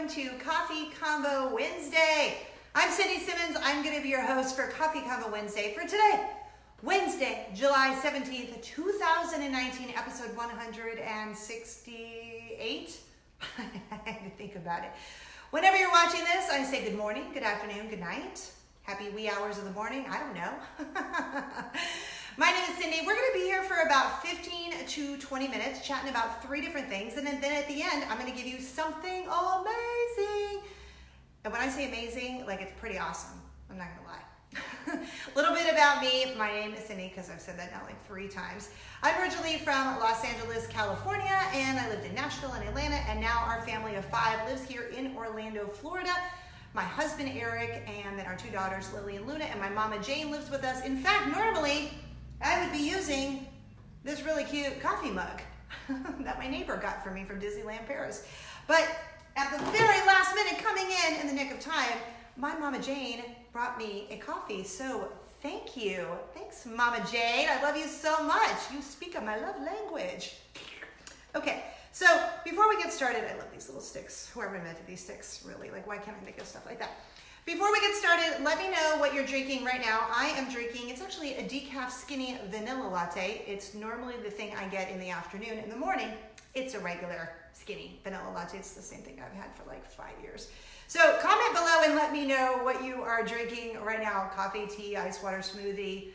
welcome to Coffee Convo Wednesday. I'm Cindy Simmons. I'm going to be your host for Coffee Convo Wednesday for today, Wednesday, July 17th, 2019, episode 168. I had to think about it. Whenever you're watching this, I say good morning, good afternoon, good night, happy wee hours of the morning. I don't know. My name is Cindy. We're going to be here for about 15 to 20 minutes chatting about 3 different things. And then at the end, I'm going to give you something amazing. And when I say amazing, like it's pretty awesome. I'm not going to lie. A little bit about me. My name is Cindy because I've said that now like 3 times. I'm originally from Los Angeles, California, and I lived in Nashville and Atlanta. And now our family of 5 lives here in Orlando, Florida. My husband, Eric, and then our 2 daughters, Lily and Luna, and my mama, Jane, lives with us. In fact, normally, I would be using this really cute coffee mug that my neighbor got for me from Disneyland Paris. But at the very last minute, coming in the nick of time, my mama Jane brought me a coffee. So thank you. Thanks, Mama Jane. I love you so much. You speak my love language. Okay, so before we get started, I love these little sticks. Whoever invented these sticks, really. Like, why can't I think of stuff like that? Before we get started, let me know what you're drinking right now. I am drinking, it's actually a decaf skinny vanilla latte. It's normally the thing I get in the afternoon. In the morning, it's a regular skinny vanilla latte. It's the same thing I've had for like 5 years. So comment below and let me know what you are drinking right now. Coffee, tea, ice water, smoothie,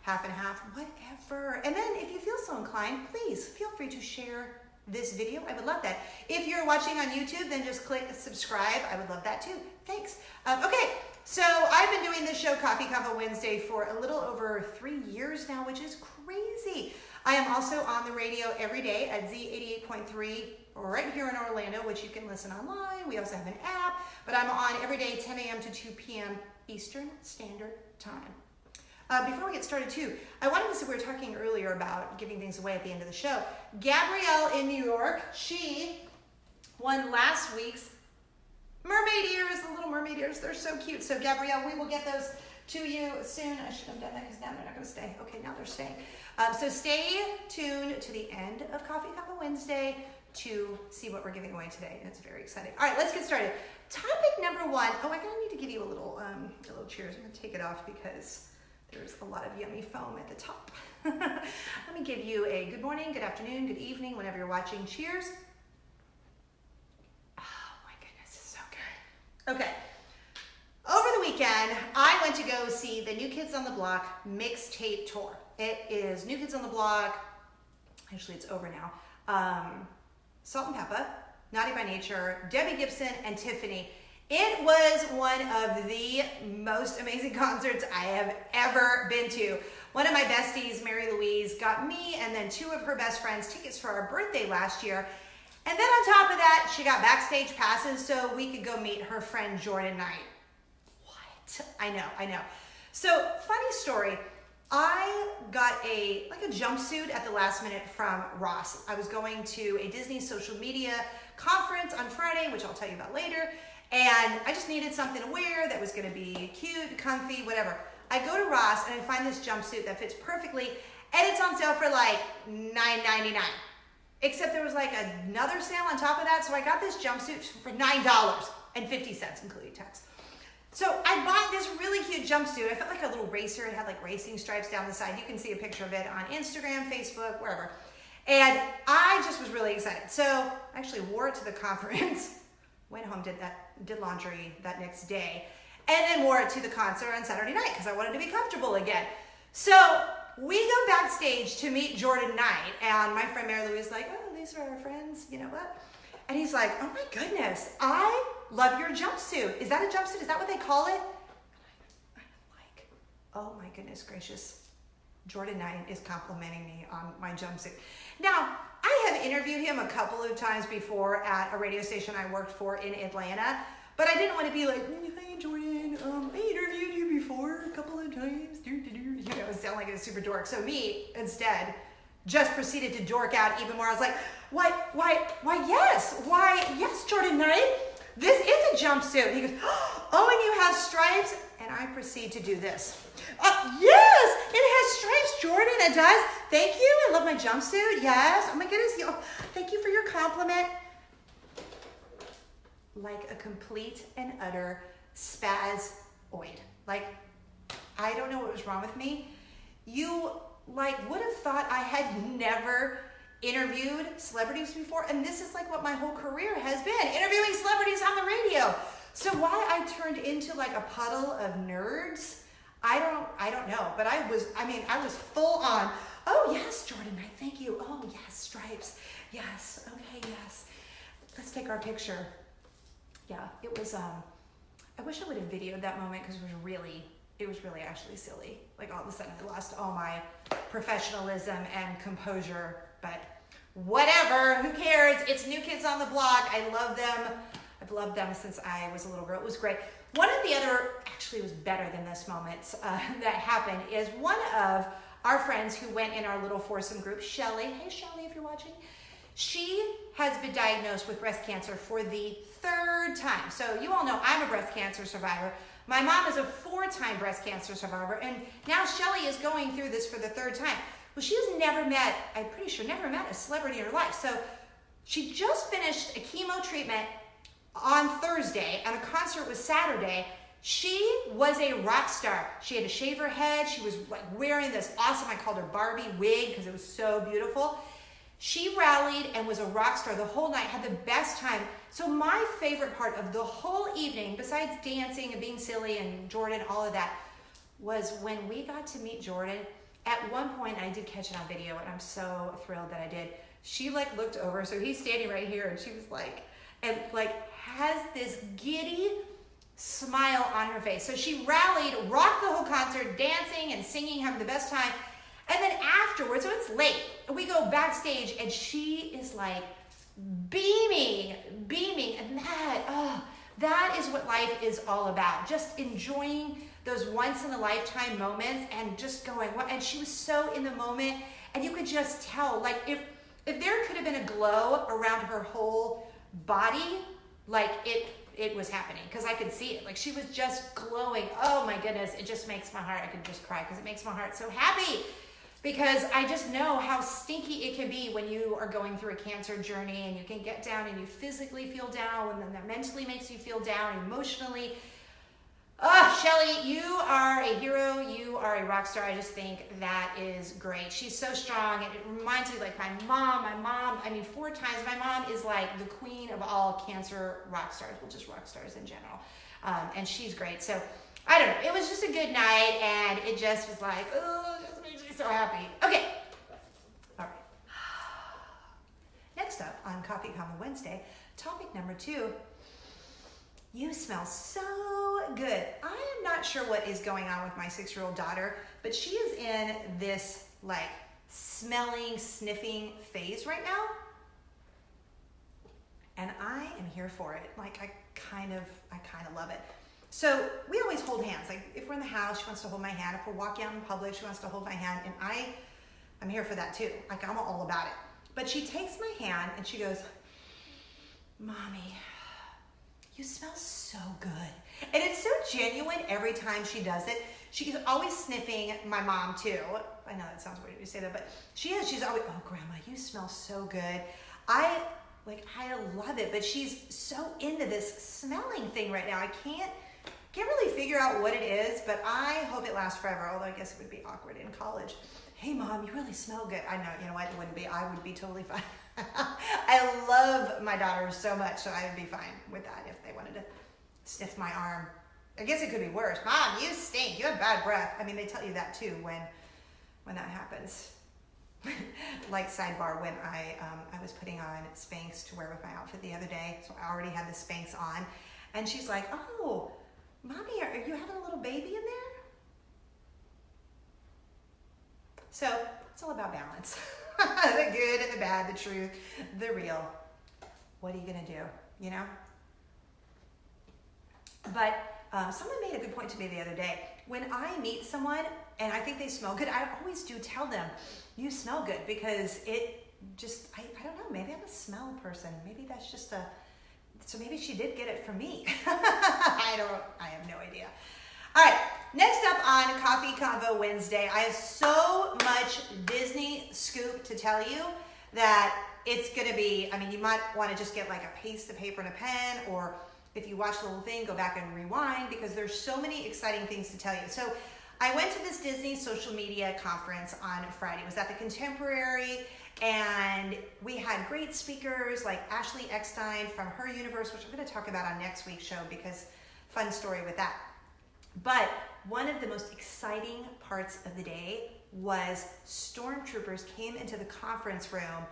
half and half, whatever. And then if you feel so inclined, please feel free to share this video. I would love that. If you're watching on YouTube, then just click subscribe. I would love that too. Thanks. Okay, so I've been doing this show, Coffee Convo Wednesday, for a little over 3 years now, which is crazy. I am also on the radio every day at Z88.3 right here in Orlando, which you can listen online. We also have an app, but I'm on every day 10 a.m. to 2 p.m. Eastern Standard Time. Before we get started too, I wanted to say, we were talking earlier about giving things away at the end of the show. Gabrielle in New York, she won last week's mermaid ears, the little mermaid ears. They're so cute. So Gabrielle, we will get those to you soon. I should have done that because now they're not going to stay. Okay, now they're staying. So stay tuned to the end of Coffee Convo Wednesday to see what we're giving away today. It's very exciting. All right, let's get started. Topic number 1. Oh, I kind of need to give you a little cheers. I'm going to take it off because there's a lot of yummy foam at the top. Let me give you a good morning, good afternoon, good evening, whenever you're watching. Cheers. Oh my goodness, it's so good. Okay. Over the weekend, I went to go see the New Kids on the Block mixtape tour. It is New Kids on the Block. Actually, it's over now. Salt and Peppa, Naughty by Nature, Debbie Gibson, and Tiffany. It was one of the most amazing concerts I have ever been to. One of my besties, Mary Louise, got me and then 2 of her best friends tickets for our birthday last year. And then on top of that, she got backstage passes so we could go meet her friend Jordan Knight. What? I know. So, funny story. I got a jumpsuit at the last minute from Ross. I was going to a Disney social media conference on Friday, which I'll tell you about later. And I just needed something to wear that was gonna be cute, comfy, whatever. I go to Ross and I find this jumpsuit that fits perfectly, and it's on sale for like $9.99. Except there was like another sale on top of that, so I got this jumpsuit for $9.50, including tax. So I bought this really cute jumpsuit. I felt like a little racer. It had like racing stripes down the side. You can see a picture of it on Instagram, Facebook, wherever. And I just was really excited. So I actually wore it to the conference. Went home, did laundry that next day, and then wore it to the concert on Saturday night because I wanted to be comfortable again. So we go backstage to meet Jordan Knight, and my friend Mary Lou is like, oh, these are our friends, you know what? And he's like, oh my goodness, I love your jumpsuit. Is that a jumpsuit? Is that what they call it? And I'm like, oh my goodness gracious. Jordan Knight is complimenting me on my jumpsuit. Now, I have interviewed him a couple of times before at a radio station I worked for in Atlanta, but I didn't want to be like, hey Jordan, I interviewed you before a couple of times. You know, sound like a super dork. So me, instead, just proceeded to dork out even more. I was like, why, yes, Jordan Knight, this is a jumpsuit. He goes, oh, and you have stripes? And I proceed to do this. Yes, it has stripes, Jordan, it does. Thank you, I love my jumpsuit, yes. Oh my goodness, thank you for your compliment. like a complete and utter spaz-oid. Like, I don't know what was wrong with me. You like would have thought I had never interviewed celebrities before, and this is like what my whole career has been, interviewing celebrities on the radio. So why I turned into like a puddle of nerds, I don't know, but I was full on, oh yes, Jordan, I thank you. Oh yes, stripes. Yes, okay, yes. Let's take our picture. Yeah, it was, I wish I would have videoed that moment because it was really actually silly. Like all of a sudden I lost all my professionalism and composure, but whatever, who cares? It's New Kids on the Block. I love them. I've loved them since I was a little girl. It was great. One of the other, actually it was better than this moments that happened is one of our friends who went in our little foursome group, Shelly. Hey Shelly, if you're watching. She has been diagnosed with breast cancer for the 3rd time. So you all know I'm a breast cancer survivor. My mom is a 4-time breast cancer survivor, and now Shelly is going through this for the 3rd time. Well, she has never met, I'm pretty sure, never met a celebrity in her life. So she just finished a chemo treatment on Thursday, and a concert was Saturday. She was a rock star. She had to shave her head. She was like wearing this awesome, I called her Barbie wig because it was so beautiful. She rallied and was a rock star the whole night, had the best time. So my favorite part of the whole evening, besides dancing and being silly and Jordan, all of that, was when we got to meet Jordan. At one point, I did catch it on video, and I'm so thrilled that I did. She like looked over, so he's standing right here, and she was like, and like has this giddy smile on her face. So she rallied, rocked the whole concert, dancing and singing, having the best time. And then afterwards, so it's late, we go backstage and she is like beaming, and that is what life is all about. Just enjoying those once in a lifetime moments and just going, and she was so in the moment, and you could just tell, like if there could have been a glow around her whole body, like it was happening, because I could see it. Like she was just glowing. Oh my goodness, it just makes my heart, I could just cry because it makes my heart so happy. Because I just know how stinky it can be when you are going through a cancer journey and you can get down and you physically feel down, and then that mentally makes you feel down emotionally. Shelly, you are a hero. You are a rock star. I just think that is great. She's so strong, and it reminds me like my mom, 4 times. My mom is like the queen of all cancer rock stars, well, just rock stars in general. And she's great. So I don't know. It was just a good night, and it just was like, oh, it just makes me so happy. Okay. All right. Next up on Coffee Convo Wednesday, topic number 2. You smell so good. I am not sure what is going on with my 6-year-old daughter, but she is in this like smelling, sniffing phase right now. And I am here for it. Like I kind of love it. So we always hold hands. Like if we're in the house, she wants to hold my hand. If we're walking out in public, she wants to hold my hand. And I'm here for that too. Like I'm all about it. But she takes my hand and she goes, Mommy, you smell so good. And it's so genuine every time she does it. She's always sniffing my mom too. I know that sounds weird to say that, but she's always, oh Grandma, you smell so good. I love it, but she's so into this smelling thing right now. I can't really figure out what it is, but I hope it lasts forever, although I guess it would be awkward in college. Hey Mom, you really smell good. I know, you know what, it wouldn't be, I would be totally fine. I love my daughters so much, so I would be fine with that if they wanted to sniff my arm. I guess it could be worse. Mom, you stink, you have bad breath. I mean, they tell you that too when that happens. Like sidebar, when I was putting on Spanx to wear with my outfit the other day, so I already had the Spanx on, and she's like, oh, Mommy, are you having a little baby in there? So it's all about balance. The good and the bad, the truth, the real. What are you gonna do, you know? But someone made a good point to me the other day. When I meet someone and I think they smell good, I always do tell them, you smell good, because it just, I don't know, maybe I'm a smell person. Maybe that's just so maybe she did get it from me. I have no idea. All right, next up on Coffee Convo Wednesday, I have so much Disney scoop to tell you that it's gonna be, I mean, you might wanna just get like a piece of paper and a pen, or if you watch the whole thing, go back and rewind, because there's so many exciting things to tell you. So I went to this Disney social media conference on Friday. It was at the Contemporary, and we had great speakers like Ashley Eckstein from Her Universe, which I'm going to talk about on next week's show, because fun story with that. But one of the most exciting parts of the day was stormtroopers came into the conference room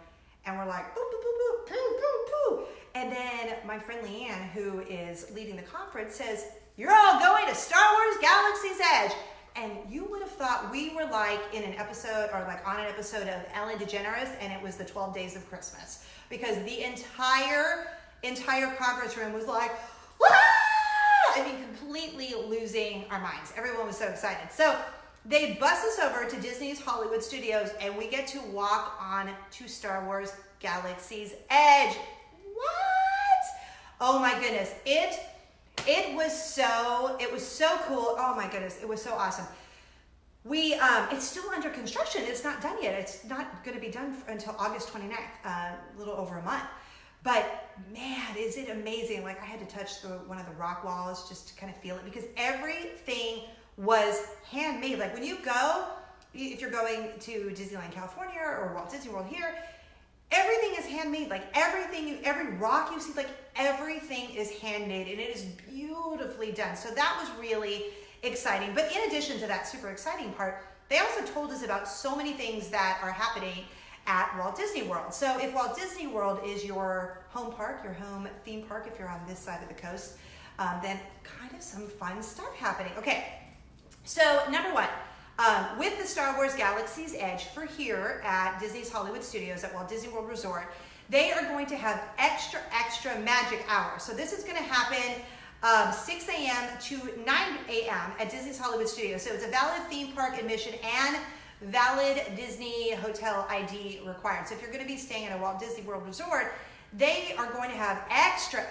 and were like, boo, boo, boo, boo, boo, boo, boo. And then my friend Leanne, who is leading the conference, says, "You're all going to Star Wars Galaxy's Edge." And you would have thought we were like in an episode, or like on an episode of Ellen DeGeneres, and it was the 12 Days of Christmas, because the entire conference room was like, "Wah!" I mean, completely losing our minds. Everyone was so excited. So they bus us over to Disney's Hollywood Studios, and we get to walk on to Star Wars Galaxy's Edge. What? Oh my goodness. It was so cool. Oh my goodness, it was so awesome. It's still under construction. It's not done yet. It's not going to be done until August 29th, a little over a month. But man, is it amazing. Like, I had to touch one of the rock walls just to kind of feel it, because everything was handmade. Like, when you go, if you're going to Disneyland California or Walt Disney World here, everything is handmade. Like, every rock you see, like everything is handmade, and it is beautifully done. So that was really exciting. But in addition to that super exciting part, they also told us about so many things that are happening at Walt Disney World. So if Walt Disney World is your home park, your home theme park, if you're on this side of the coast, then kind of some fun stuff happening. Okay, so number one, with the Star Wars Galaxy's Edge for here at Disney's Hollywood Studios at Walt Disney World Resort, they are going to have extra magic hours. So this is going to happen 6 a.m. to 9 a.m. at Disney's Hollywood Studios. So it's a valid theme park admission and valid Disney hotel ID required. So if you're going to be staying at a Walt Disney World Resort, they are going to have extra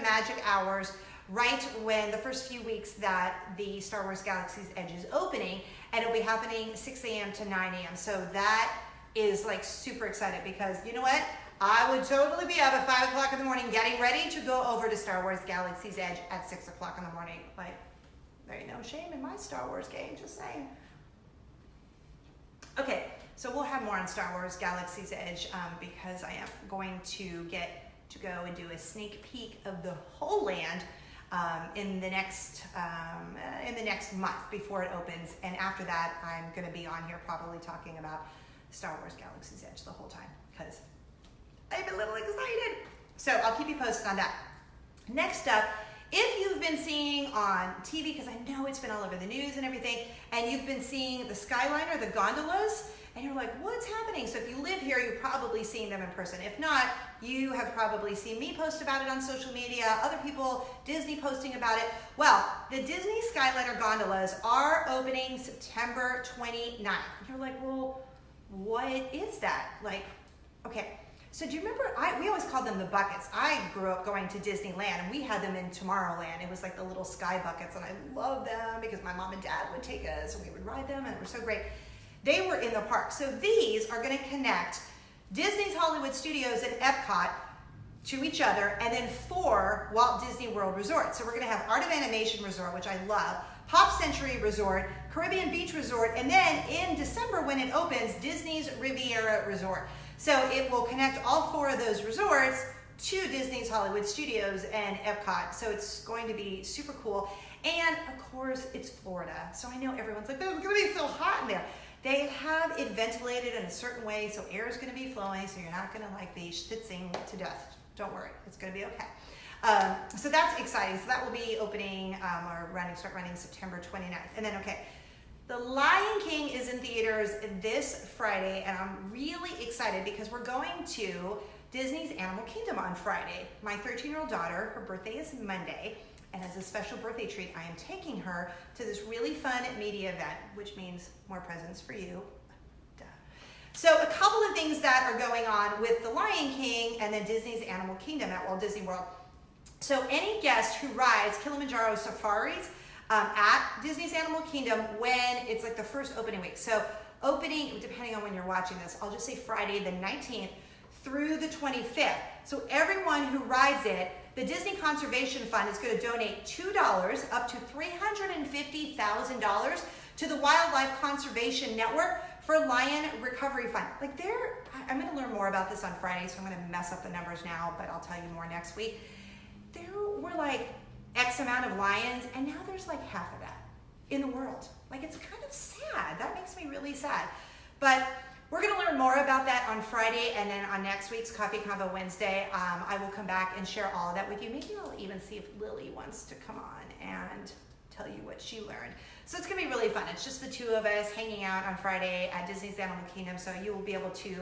magic hours right when the first few weeks that the Star Wars Galaxy's Edge is opening, and it'll be happening 6 a.m. to 9 a.m. So that is like super excited, because you know what? I would totally be up at 5 o'clock in the morning getting ready to go over to Star Wars Galaxy's Edge at 6 o'clock in the morning. Like, there ain't no shame in my Star Wars game, just saying. Okay, so we'll have more on Star Wars Galaxy's Edge because I am going to get to go and do a sneak peek of the whole land in the next month before it opens, and after that I'm going to be on here probably talking about Star Wars Galaxy's Edge the whole time, because I'm a little excited. So I'll keep you posted on that. Next up, if you've been seeing on TV, because I know it's been all over the news and everything, and you've been seeing the Skyliner, the gondolas, and you're like, what's happening? So if you live here, you've probably seen them in person. If not, you have probably seen me post about it on social media, other people, Disney posting about it. Well, the Disney Skyliner gondolas are opening September 29th. And you're like, well, what is that? Like, okay. So do you remember, we always called them the buckets. I grew up going to Disneyland, and we had them in Tomorrowland. It was like the little sky buckets, and I loved them because my mom and dad would take us, and we would ride them, and they were so great. They were in the park. So these are gonna connect Disney's Hollywood Studios and Epcot to each other, and then 4 Walt Disney World resorts. So we're gonna have Art of Animation Resort, which I love, Pop Century Resort, Caribbean Beach Resort, and then in December when it opens, Disney's Riviera Resort. So it will connect all 4 of those resorts to Disney's Hollywood Studios and Epcot. So it's going to be super cool. And of course, it's Florida. So I know everyone's like, oh, it's gonna be so hot in there. They have it ventilated in a certain way, so air is gonna be flowing, so you're not gonna like be schwitzing to death. Don't worry, it's gonna be okay. So that's exciting. So that will be opening start running September 29th. And then, okay, The Lion King is in theaters this Friday, and I'm really excited because we're going to Disney's Animal Kingdom on Friday. My 13-year-old daughter, her birthday is Monday, and as a special birthday treat, I am taking her to this really fun media event, which means more presents for you. Duh. So a couple of things that are going on with The Lion King and then Disney's Animal Kingdom at Walt Disney World. So any guest who rides Kilimanjaro safaris at Disney's Animal Kingdom when it's like the first opening week. So opening, depending on when you're watching this, I'll just say Friday the 19th through the 25th. So everyone who rides it, the Disney Conservation Fund is going to donate $2 up to $350,000 to the Wildlife Conservation Network for Lion Recovery Fund. Like I'm going to learn more about this on Friday, so I'm going to mess up the numbers now, but I'll tell you more next week. There were like X amount of lions, and now there's like half of that in the world. Like, it's kind of sad. That makes me really sad. But we're going to learn more about that on Friday, and then on next week's Coffee Convo Wednesday, I will come back and share all of that with you. Maybe I'll even see if Lily wants to come on and tell you what she learned. So it's going to be really fun. It's just the two of us hanging out on Friday at Disney's Animal Kingdom, so you will be able to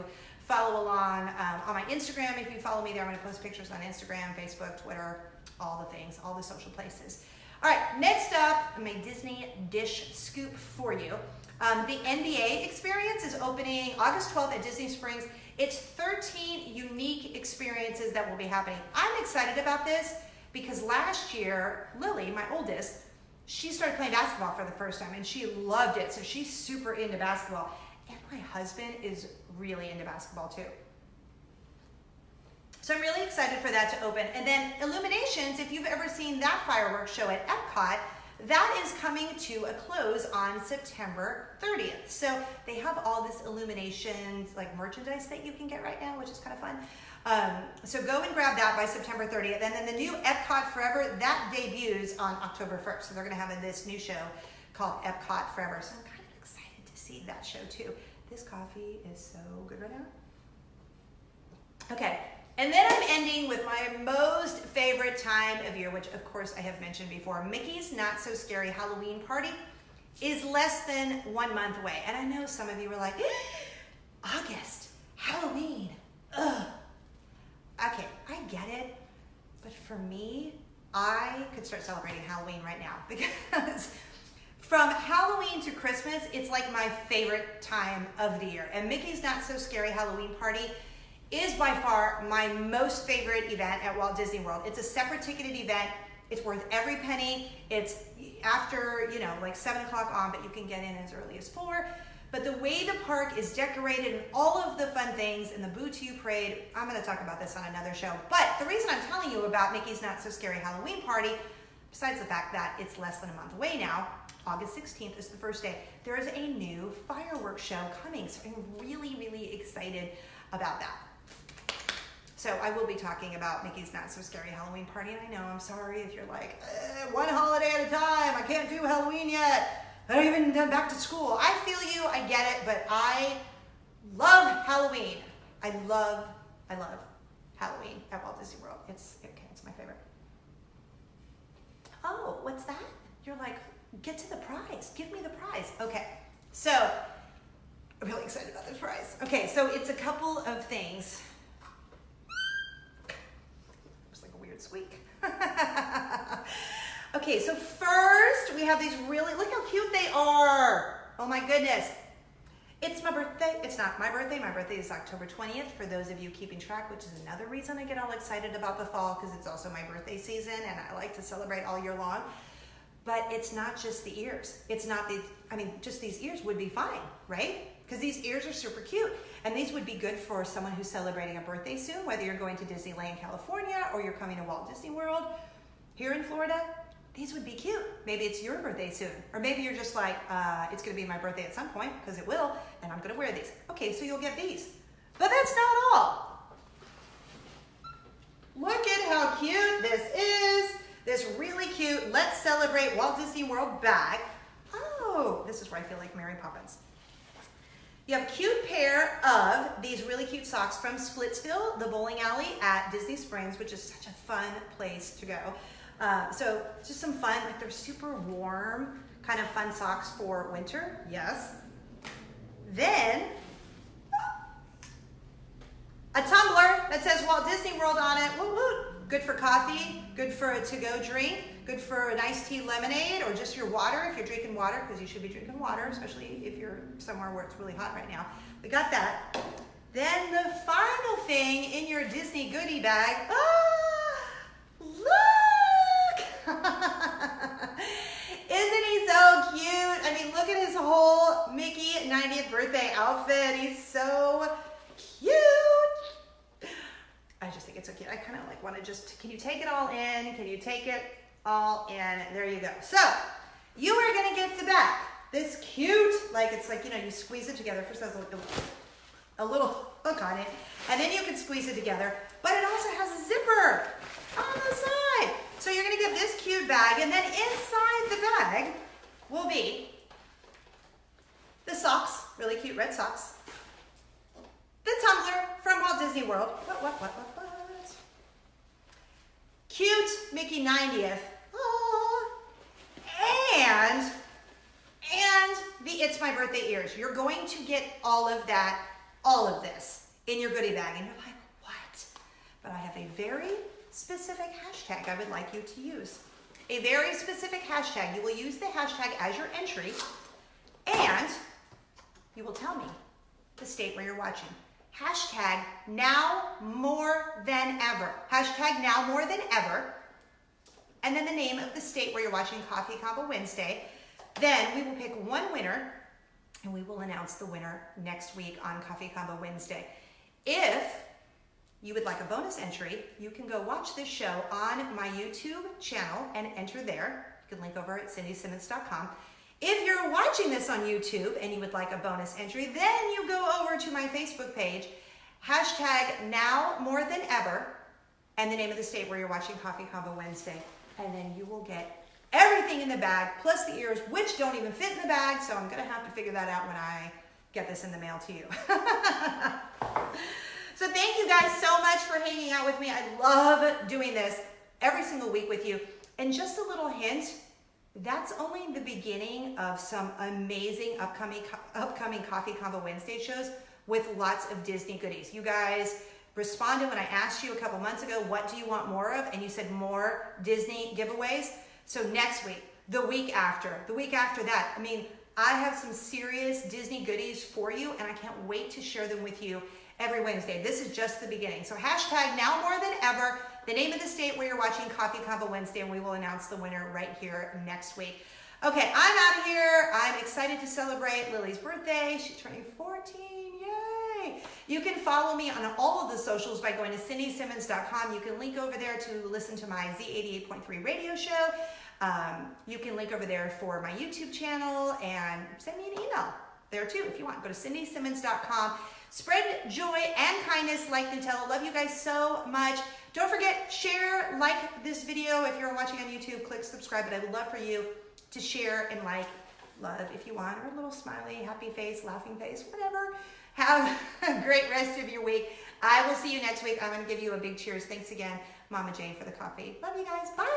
follow along on my Instagram. If you follow me there, I'm going to post pictures on Instagram, Facebook, Twitter, all the things, all the social places. All right, next up, my Disney dish scoop for you. The NBA experience is opening August 12th at Disney Springs. It's 13 unique experiences that will be happening. I'm excited about this because last year, Lily, my oldest, she started playing basketball for the first time and she loved it. So she's super into basketball. And my husband is really into basketball too. So I'm really excited for that to open. And then Illuminations, if you've ever seen that fireworks show at Epcot, that is coming to a close on September 30th. So they have all this Illuminations like merchandise that you can get right now, which is kind of fun. So go and grab that by September 30th. And then the new Epcot Forever, that debuts on October 1st. So they're gonna have this new show called Epcot Forever. So I'm kind of excited to see that show too. This coffee is so good right now. Okay. And then I'm ending with my most favorite time of year, which of course I have mentioned before. Mickey's Not So Scary Halloween Party is less than 1 month away. And I know some of you were like, August, Halloween, ugh. Okay, I get it. But for me, I could start celebrating Halloween right now because from Halloween to Christmas, it's like my favorite time of the year. And Mickey's Not So Scary Halloween Party is by far my most favorite event at Walt Disney World. It's a separate ticketed event. It's worth every penny. It's after, like 7 o'clock on, but you can get in as early as 4. But the way the park is decorated and all of the fun things and the Boo to You parade, I'm gonna talk about this on another show. But the reason I'm telling you about Mickey's Not So Scary Halloween Party, besides the fact that it's less than a month away now, August 16th is the first day, there is a new fireworks show coming. So I'm really, really excited about that. So I will be talking about Mickey's Not So Scary Halloween Party, and I know, I'm sorry if you're like, one holiday at a time, I can't do Halloween yet, I don't even done back to school. I feel you, I get it, but I love Halloween. I love Halloween at Walt Disney World. It's my favorite. Oh, what's that? You're like, get to the prize, give me the prize. Okay, so I'm really excited about this prize. Okay, so it's a couple of things. Squeak. Okay, so first we have these really, look how cute they are. Oh my goodness. It's my birthday. It's not my birthday. My birthday is October 20th for those of you keeping track, which is another reason I get all excited about the fall because it's also my birthday season and I like to celebrate all year long. But it's not just the ears. It's not these, just these ears would be fine, right? Because these ears are super cute. And these would be good for someone who's celebrating a birthday soon, whether you're going to Disneyland, California, or you're coming to Walt Disney World here in Florida. These would be cute. Maybe it's your birthday soon. Or maybe you're just like, it's gonna be my birthday at some point, because it will, and I'm gonna wear these. Okay, so you'll get these. But that's not all. Look at how cute this is. This really cute Let's Celebrate Walt Disney World bag. Oh, this is where I feel like Mary Poppins. You have a cute pair of these really cute socks from Splitsville, the bowling alley at Disney Springs, which is such a fun place to go. So just some fun, like they're super warm, kind of fun socks for winter, yes. Then, a tumbler that says Walt Disney World on it, woo woo. Good for coffee, good for a to-go drink, good for an iced tea lemonade or just your water if you're drinking water, because you should be drinking water, especially if you're somewhere where it's really hot right now. We got that. Then the final thing in your Disney goodie bag, look! Isn't he so cute? Look at his whole Mickey 90th birthday outfit. He's so cute. can you take it all in? Can you take it all in? There you go. So you are gonna get the bag. This cute, it's like, you squeeze it together. First has a little hook on it, and then you can squeeze it together, but it also has a zipper on the side. So you're gonna get this cute bag, and then inside the bag will be the socks, really cute red socks, the tumbler from Walt Disney World, what? Cute Mickey 90th, and the It's My Birthday ears. You're going to get all of this in your goodie bag, and you're like, what? But I have a very specific hashtag I would like you to use. A very specific hashtag. You will use the hashtag as your entry, and you will tell me the state where you're watching. Hashtag now more than ever. Hashtag now more than ever. And then the name of the state where you're watching Coffee Convo Wednesday. Then we will pick one winner, and we will announce the winner next week on Coffee Convo Wednesday. If you would like a bonus entry, you can go watch this show on my YouTube channel and enter there. You can link over at cindysimmons.com. If you're watching this on YouTube and you would like a bonus entry, then you go over to my Facebook page, hashtag now more than ever, and the name of the state where you're watching Coffee Convo Wednesday. And then you will get everything in the bag, plus the ears, which don't even fit in the bag, so I'm gonna have to figure that out when I get this in the mail to you. So thank you guys so much for hanging out with me. I love doing this every single week with you. And just a little hint, that's only the beginning of some amazing upcoming Coffee Convo Wednesday shows with lots of Disney goodies. You guys responded when I asked you a couple months ago, what do you want more of? And you said more Disney giveaways. So next week, the week after that, I have some serious Disney goodies for you, and I can't wait to share them with you every Wednesday. This is just the beginning. So hashtag now more than ever, the name of the state where you're watching Coffee Convo Wednesday, and we will announce the winner right here next week. Okay, I'm out of here. I'm excited to celebrate Lily's birthday. She's turning 14, yay. You can follow me on all of the socials by going to cindysimmons.com. You can link over there to listen to my Z88.3 radio show. You can link over there for my YouTube channel and send me an email there too if you want. Go to cindysimmons.com. Spread joy and kindness like Nutella. Love you guys so much. Don't forget, share, like this video. If you're watching on YouTube, click subscribe. But I would love for you to share and love if you want, or a little smiley, happy face, laughing face, whatever. Have a great rest of your week. I will see you next week. I'm going to give you a big cheers. Thanks again, Mama Jane, for the coffee. Love you guys. Bye.